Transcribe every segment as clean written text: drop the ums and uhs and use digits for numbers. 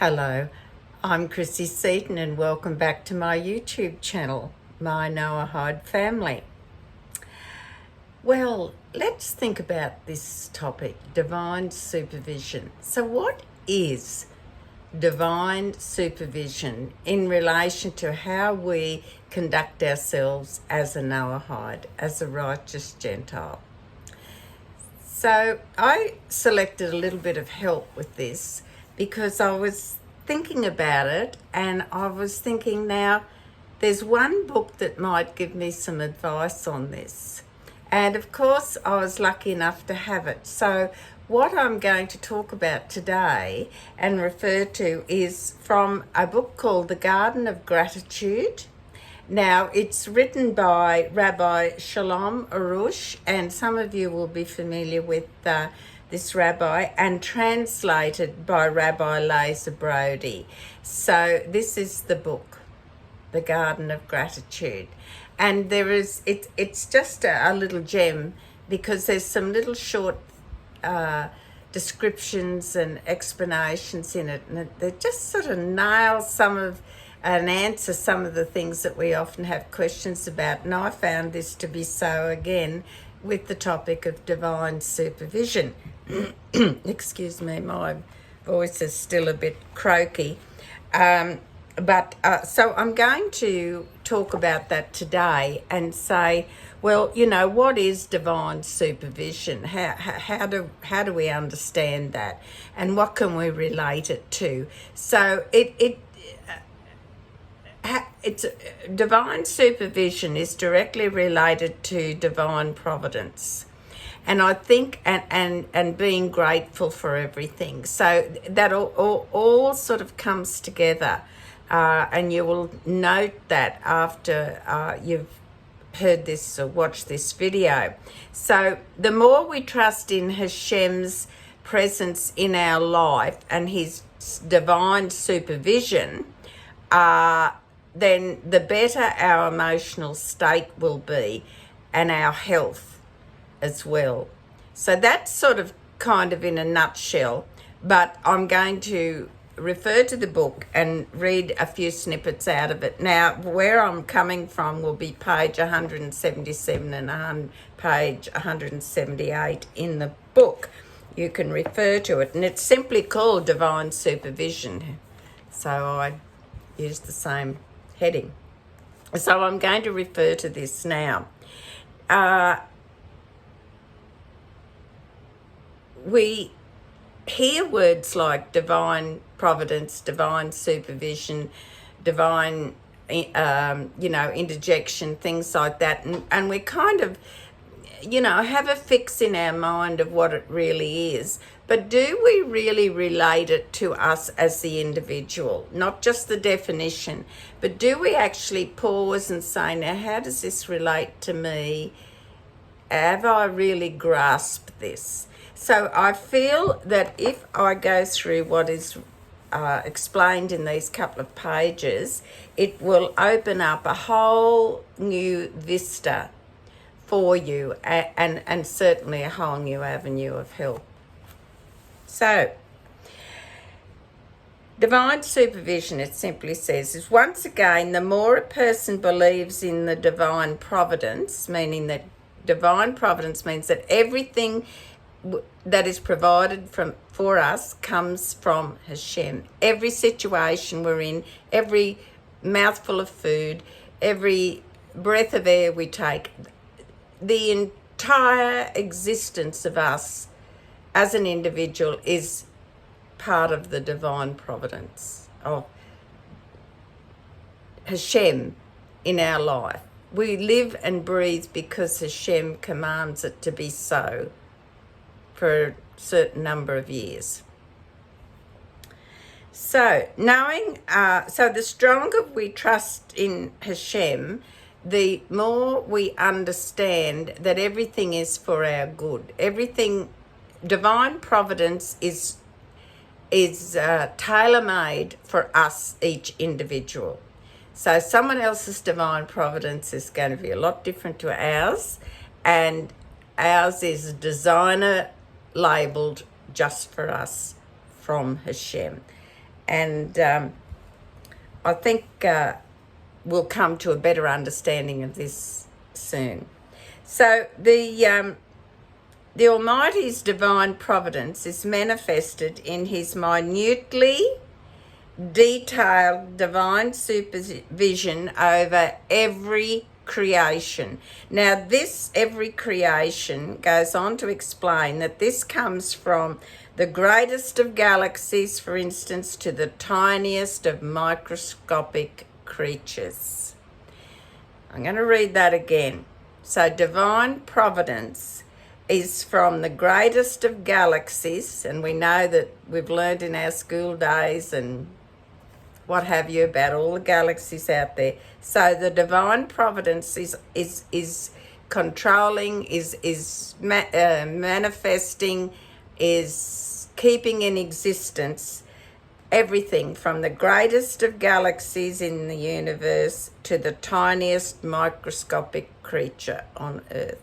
Hello, I'm Chrissy Seaton and welcome back to my YouTube channel, my Noahide family. Well, let's think about this topic, divine supervision. So what is divine supervision in relation to how we conduct ourselves as a Noahide, as a righteous Gentile? So I selected a little bit of help with this because I was thinking about it, and I was thinking, now there's one book that might give me some advice on this, and of course I was lucky enough to have it. So what I'm going to talk about today and refer to is from a book called The Garden of Gratitude. Now, it's written by Rabbi Shalom Arush, and some of you will be familiar with this rabbi, and translated by Rabbi Laser Brody. So this is the book, The Garden of Gratitude. And it's just a little gem, because there's some little short descriptions and explanations in it, and they just sort of nail and answer some of the things that we often have questions about. And I found this to be so again with the topic of divine supervision. Excuse me, my voice is still a bit croaky. So I'm going to talk about that today and say, well, what is divine supervision? How do we understand that, and what can we relate it to? So it's divine supervision is directly related to divine providence, and I think and being grateful for everything. So that all sort of comes together, and you will note that after you've heard this or watched this video. So the more we trust in Hashem's presence in our life and his divine supervision, then the better our emotional state will be, and our health as well. So that's sort of kind of in a nutshell, but I'm going to refer to the book and read a few snippets out of it. Now, where I'm coming from will be page 177 and page 178 in the book. You can refer to it, and it's simply called Divine Supervision. So I use the same heading. So I'm going to refer to this now. We hear words like divine providence, divine supervision, divine, interjection, things like that. And we kind of, have a fix in our mind of what it really is. But do we really relate it to us as the individual? Not just the definition, but do we actually pause and say, now, how does this relate to me? Have I really grasped this? So I feel that if I go through what is explained in these couple of pages, it will open up a whole new vista for you, and certainly a whole new avenue of help. So, divine supervision, it simply says, is once again, the more a person believes in the divine providence, meaning that divine providence means that everything that is provided for us comes from Hashem. Every situation we're in, every mouthful of food, every breath of air we take, the entire existence of us as an individual is part of the divine providence of Hashem in our life. We live and breathe because Hashem commands it to be so for a certain number of years. So the stronger we trust in Hashem, the more we understand that everything is for our good. Everything, divine providence is tailor-made for us, each individual. So someone else's divine providence is going to be a lot different to ours, and ours is designer labelled just for us from Hashem. And I think we'll come to a better understanding of this soon. So the Almighty's divine providence is manifested in his minutely detailed divine supervision over every creation. Now this every creation goes on to explain that this comes from the greatest of galaxies, for instance, to the tiniest of microscopic creatures. I'm going to read that again. So divine providence is from the greatest of galaxies, and we know that we've learned in our school days and what have you about all the galaxies out there. So the divine providence is controlling, is manifesting, is keeping in existence everything from the greatest of galaxies in the universe to the tiniest microscopic creature on Earth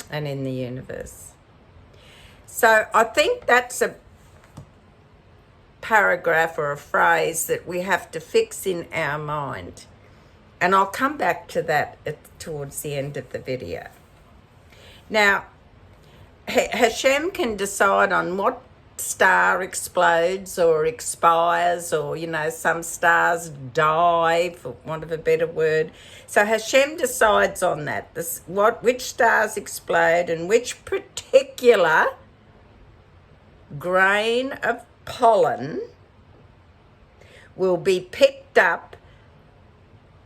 and in the universe. So I think that's a paragraph or a phrase that we have to fix in our mind. And I'll come back to that towards the end of the video. Now, Hashem can decide on what star explodes or expires, or, you know, some stars die, for want of a better word. So Hashem decides on that, which stars explode and which particular grain of pollen will be picked up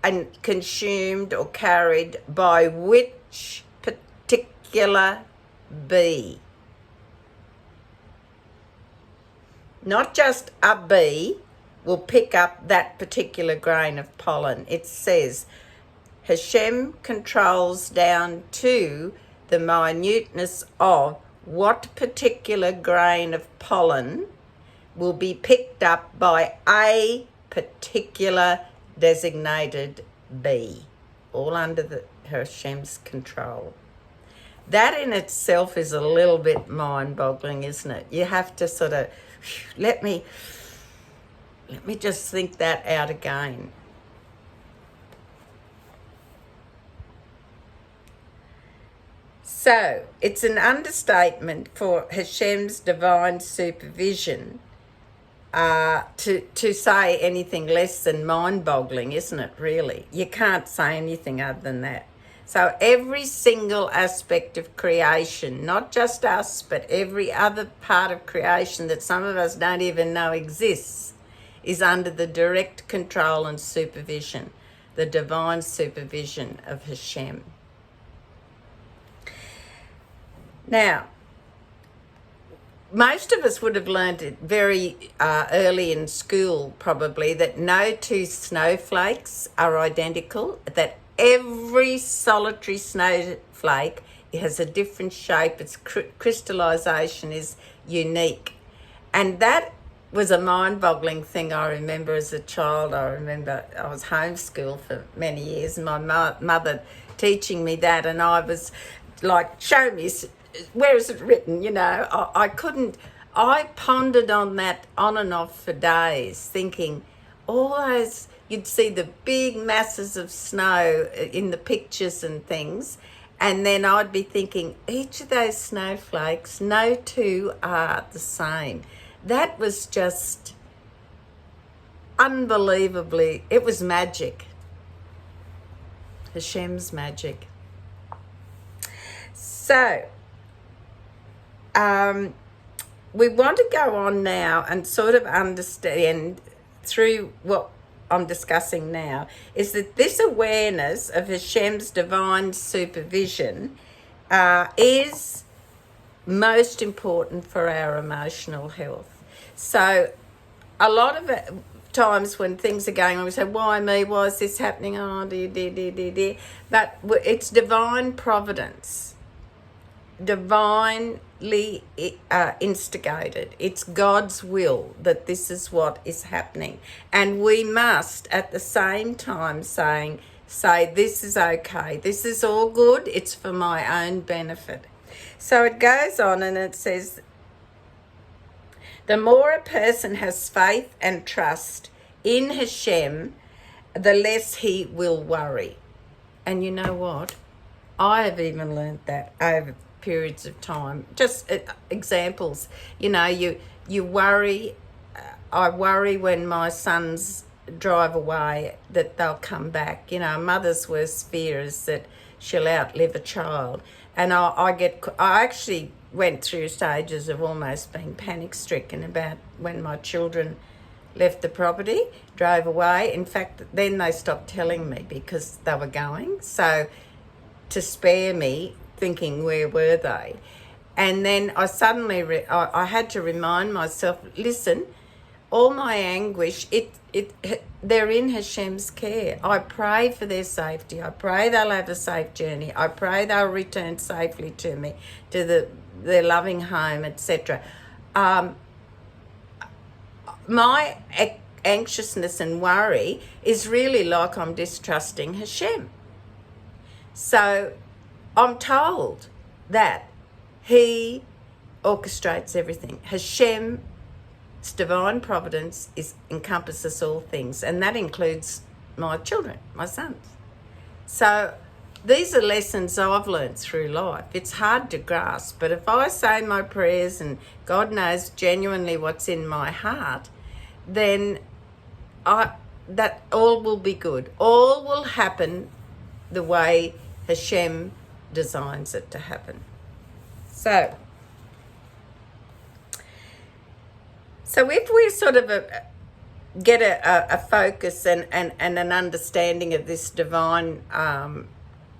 and consumed or carried by which particular bee. Not just a bee will pick up that particular grain of pollen. It says Hashem controls down to the minuteness of what particular grain of pollen will be picked up by a particular designated bee, all under Hashem's control. That in itself is a little bit mind-boggling, isn't it? You have to sort of, let me just think that out again. So, it's an understatement for Hashem's divine supervision to say anything less than mind-boggling, isn't it, really? You can't say anything other than that. So every single aspect of creation, not just us, but every other part of creation that some of us don't even know exists, is under the direct control and supervision, the divine supervision of Hashem. Now, most of us would have learned it very early in school, probably, that no two snowflakes are identical, that every solitary snowflake has a different shape, its crystallization is unique. And that was a mind-boggling thing I remember as a child. I remember I was homeschooled for many years, and my mother teaching me that, and I was like, show me, where is it written? You know, I pondered on that on and off for days, thinking all those, you'd see the big masses of snow in the pictures and things, and then I'd be thinking, each of those snowflakes, no two are the same. That was just unbelievably, it was magic. Hashem's magic. So, we want to go on now and sort of understand through what I'm discussing now, is that this awareness of Hashem's divine supervision is most important for our emotional health. So a lot of times when things are going on, we say, why me? Why is this happening? Oh, dear. But it's divine providence, divinely instigated. It's God's will that this is what is happening. And we must at the same time say this is okay, this is all good, it's for my own benefit. So it goes on and it says, The more a person has faith and trust in Hashem, the less he will worry. And you know what? I have even learnt that over periods of time. Just examples. You know, you worry. I worry when my sons drive away that they'll come back. You know, a mother's worst fear is that she'll outlive a child. And I actually went through stages of almost being panic-stricken about when my children left the property, drove away. In fact, then they stopped telling me because they were going. So to spare me, thinking, where were they? And then I suddenly, I had to remind myself, listen, all my anguish, they're in Hashem's care. I pray for their safety. I pray they'll have a safe journey. I pray they'll return safely to me, to their loving home, etc. My anxiousness and worry is really like I'm distrusting Hashem. So I'm told that He orchestrates everything. Hashem's divine providence encompasses all things, and that includes my children, my sons. So these are lessons I've learned through life. It's hard to grasp, but if I say my prayers and God knows genuinely what's in my heart, then that all will be good. All will happen the way Hashem designs it to happen. So if we sort of get a focus and an understanding of this divine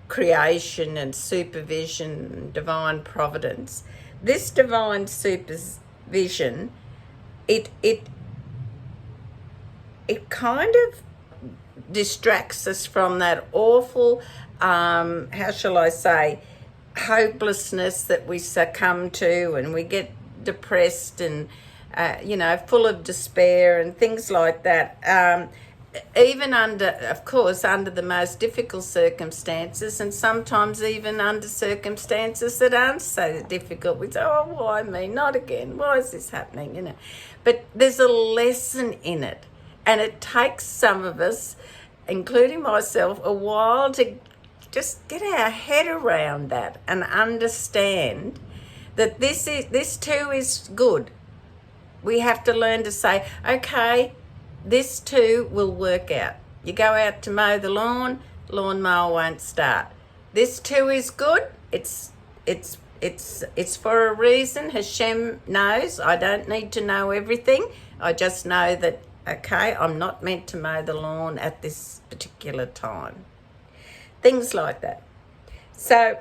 creation and supervision, divine providence, this divine supervision, it kind of distracts us from that awful, how shall I say, hopelessness that we succumb to, and we get depressed and full of despair and things like that, even under the most difficult circumstances, and sometimes even under circumstances that aren't so difficult. We say, oh, why me? Not again. Why is this happening? But there's a lesson in it, and it takes some of us, including myself, a while to just get our head around that and understand that this too is good. We have to learn to say, okay, this too will work out. You go out to mow the lawnmower won't start. This too is good. It's for a reason. Hashem knows. I don't need to know everything. I just know that, okay, I'm not meant to mow the lawn at this particular time. Things like that. So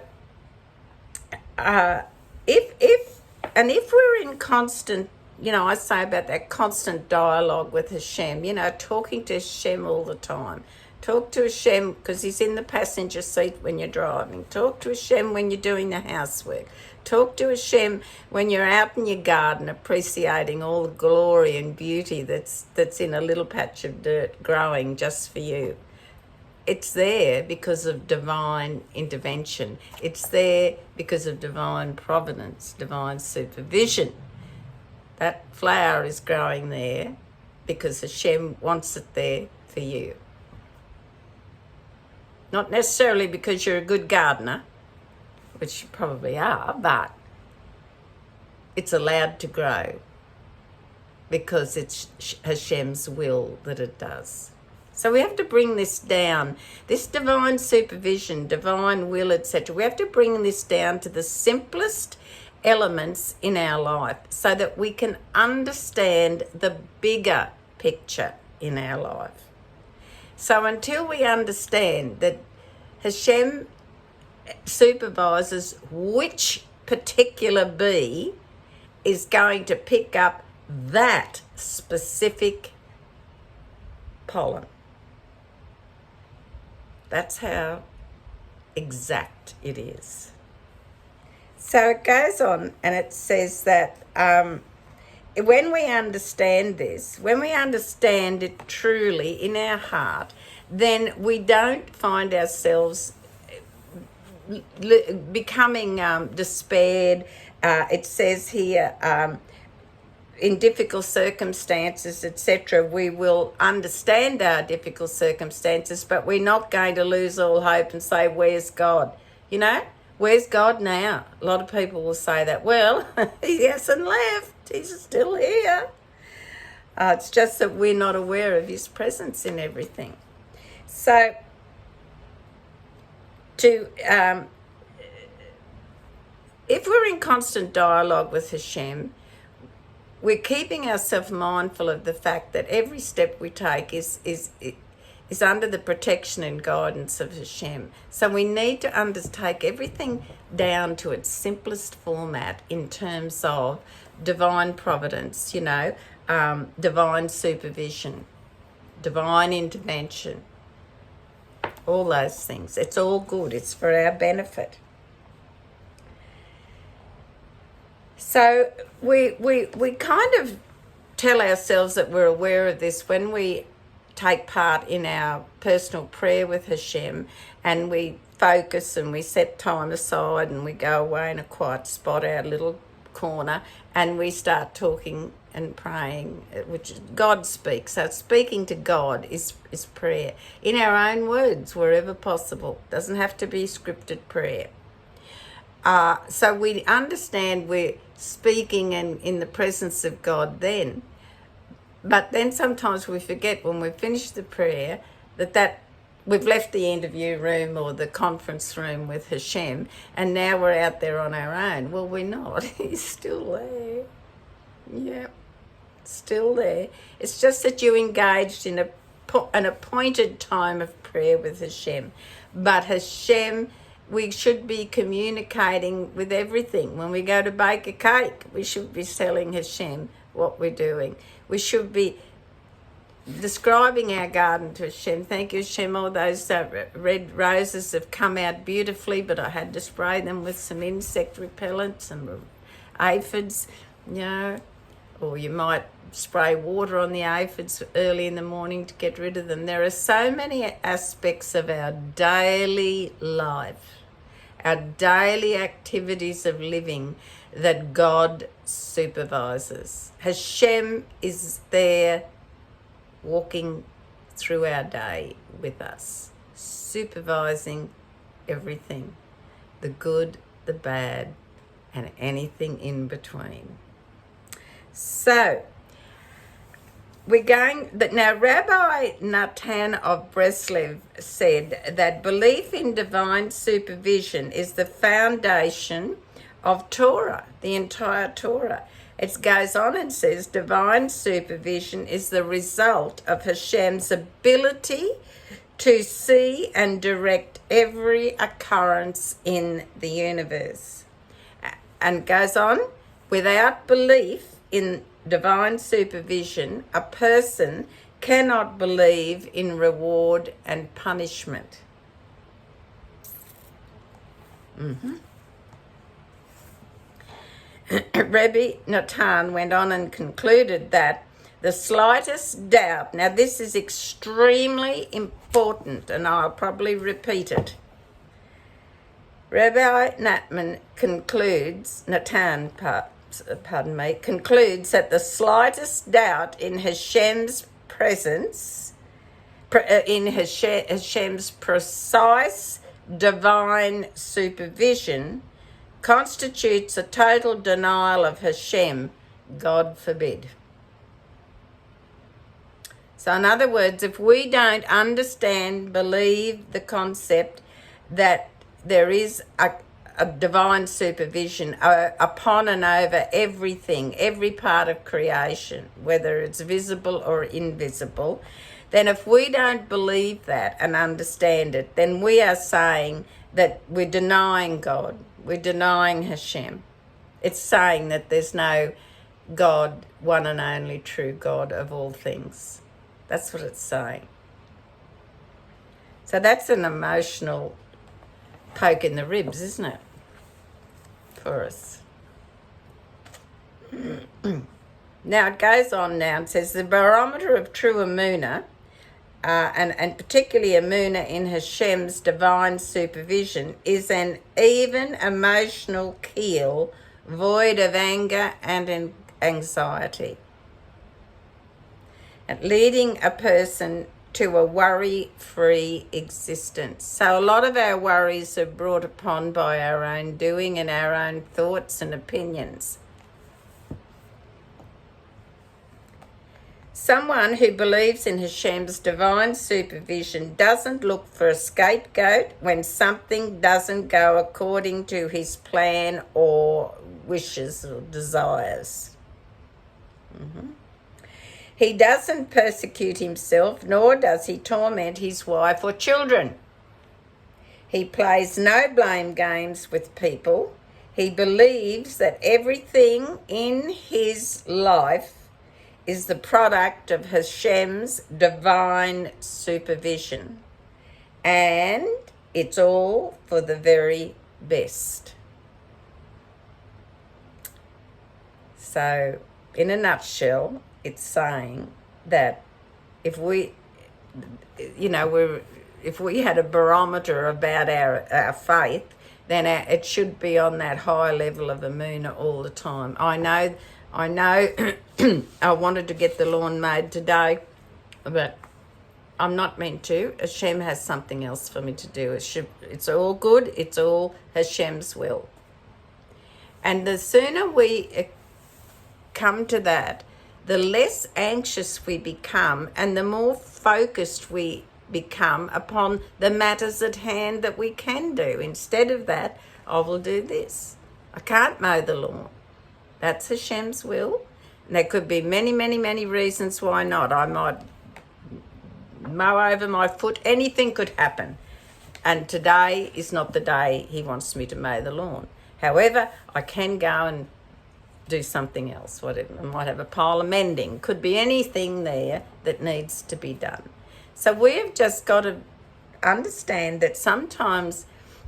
if we're in constant, I say about that constant dialogue with Hashem, talking to Hashem all the time. Talk to Hashem because He's in the passenger seat when you're driving. Talk to Hashem when you're doing the housework. Talk to Hashem when you're out in your garden appreciating all the glory and beauty that's in a little patch of dirt growing just for you. It's there because of divine intervention. It's there because of divine providence, divine supervision. That flower is growing there because Hashem wants it there for you. Not necessarily because you're a good gardener, which you probably are, but it's allowed to grow because it's Hashem's will that it does. So we have to bring this down, this divine supervision, divine will, etc. We have to bring this down to the simplest elements in our life so that we can understand the bigger picture in our life. So until we understand that Hashem supervises which particular bee is going to pick up that specific pollen, that's how exact it is. So it goes on and it says that when we understand this, when we understand it truly in our heart, then we don't find ourselves becoming despaired. It says here, in difficult circumstances, etc., we will understand our difficult circumstances, but we're not going to lose all hope and say, where's God? You know, where's God now? A lot of people will say that. Well, he hasn't left. He's still here. It's just that we're not aware of his presence in everything. So, if we're in constant dialogue with Hashem, we're keeping ourselves mindful of the fact that every step we take is under the protection and guidance of Hashem. So we need to undertake everything down to its simplest format in terms of divine providence, divine supervision, divine intervention, all those things. It's all good. It's for our benefit. So we kind of tell ourselves that we're aware of this when we take part in our personal prayer with Hashem, and we focus and we set time aside and we go away in a quiet spot, our little corner, and we start talking and praying, which God speaks. So speaking to God is prayer in our own words wherever possible. Doesn't have to be scripted prayer. So we understand we're speaking and in the presence of God then. But then sometimes we forget when we've finished the prayer that we've left the interview room or the conference room with Hashem, and now we're out there on our own. Well, we're not. He's still there. Yeah, still there. It's just that you engaged in an appointed time of prayer with Hashem. But Hashem, we should be communicating with everything. When we go to bake a cake, we should be telling Hashem what we're doing. We should be describing our garden to Hashem. Thank you, Hashem. All those red roses have come out beautifully, but I had to spray them with some insect repellents and aphids, or you might spray water on the aphids early in the morning to get rid of them. There are so many aspects of our daily life, our daily activities of living, that God supervises. Hashem is there walking through our day with us, supervising everything, the good, the bad, and anything in between. So, now Rabbi Natan of Breslev said that belief in divine supervision is the foundation of Torah, the entire Torah. It goes on and says divine supervision is the result of Hashem's ability to see and direct every occurrence in the universe. And goes on, without belief in divine supervision, a person cannot believe in reward and punishment. Rabbi Natan went on and concluded that the slightest doubt, now this is extremely important and I'll probably repeat it. Rabbi Natan concludes that the slightest doubt in Hashem's presence, in Hashem's precise divine supervision, constitutes a total denial of Hashem, God forbid. So in other words, if we don't understand, believe the concept that there is a divine supervision upon and over everything, every part of creation, whether it's visible or invisible, then if we don't believe that and understand it, then we are saying that we're denying God. We're denying Hashem. It's saying that there's no God, one and only true God of all things. That's what it's saying. So that's an emotional poke in the ribs, isn't it? For us. Now it goes on now and says the barometer of true Emunah, and particularly Emunah in Hashem's divine supervision, is an even emotional keel, void of anger and anxiety, and leading a person to a worry-free existence. So a lot of our worries are brought upon by our own doing and our own thoughts and opinions. Someone who believes in Hashem's divine supervision doesn't look for a scapegoat when something doesn't go according to his plan or wishes or desires. He doesn't persecute himself, nor does he torment his wife or children. He plays no blame games with people. He believes that everything in his life is the product of Hashem's divine supervision, and it's all for the very best. So, in a nutshell, it's saying that if we had a barometer about our faith, then it should be on that high level of Emunah all the time. I know I wanted to get the lawn mowed today, but I'm not meant to. Hashem has something else for me to do. It's all good. It's all Hashem's will. And the sooner we come to that, the less anxious we become and the more focused we become upon the matters at hand that we can do. Instead of that, I will do this. I can't mow the lawn. That's Hashem's will. And there could be many, many, many reasons why not. I might mow over my foot. Anything could happen. And today is not the day he wants me to mow the lawn. However, I can go and do something else. Whatever. I might have a pile of mending. Could be anything there that needs to be done. So we've just got to understand that sometimes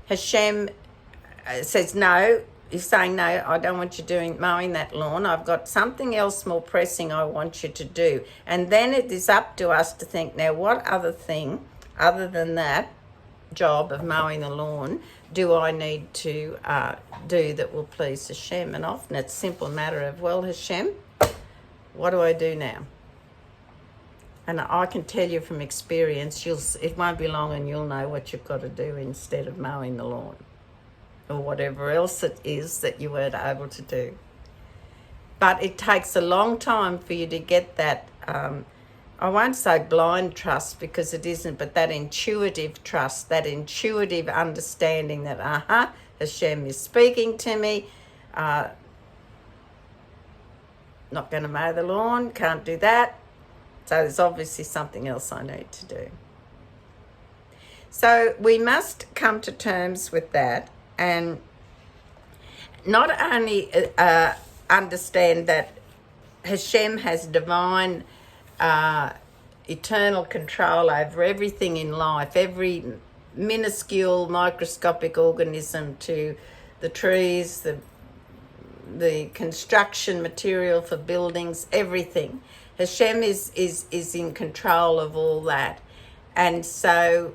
Hashem says no. He's saying, no, I don't want you mowing that lawn. I've got something else more pressing I want you to do. And then it is up to us to think, now what other thing, other than that job of mowing the lawn, do I need to do that will please Hashem? And often it's a simple matter of, well, Hashem, what do I do now? And I can tell you from experience, it won't be long and you'll know what you've got to do instead of mowing the lawn or whatever else it is that you weren't able to do. But it takes a long time for you to get that, I won't say blind trust because it isn't, but that intuitive trust, that intuitive understanding that, Hashem is speaking to me, not going to mow the lawn, can't do that. So there's obviously something else I need to do. So we must come to terms with that and not only understand that Hashem has divine, eternal control over everything in life, every minuscule microscopic organism to the trees, the construction material for buildings, everything. Hashem is in control of all that. And so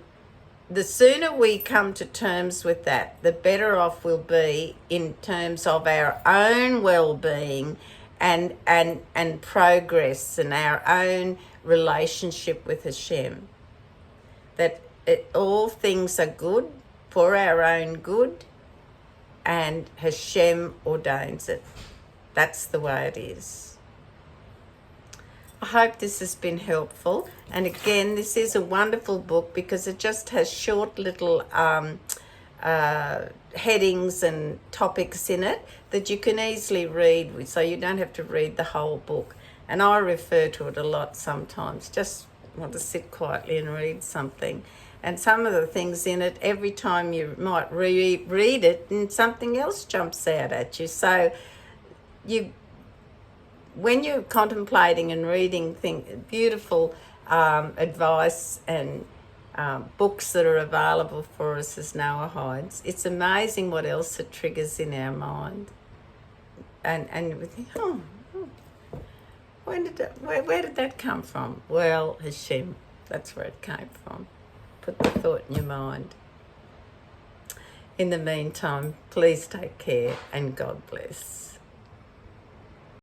the sooner we come to terms with that, the better off we'll be in terms of our own well-being and progress and our own relationship with Hashem. That all things are good for our own good and Hashem ordains it. That's the way it is. I hope this has been helpful. And again, this is a wonderful book because it just has short little headings and topics in it that you can easily read, so you don't have to read the whole book. And I refer to it a lot sometimes, just want to sit quietly and read something. And some of the things in it, every time you might reread it and something else jumps out at you. So when you're contemplating and reading beautiful advice and books that are available for us as Noahides, it's amazing what else it triggers in our mind. And we think, where did that come from? Well, Hashem, that's where it came from. Put the thought in your mind. In the meantime, please take care and God bless.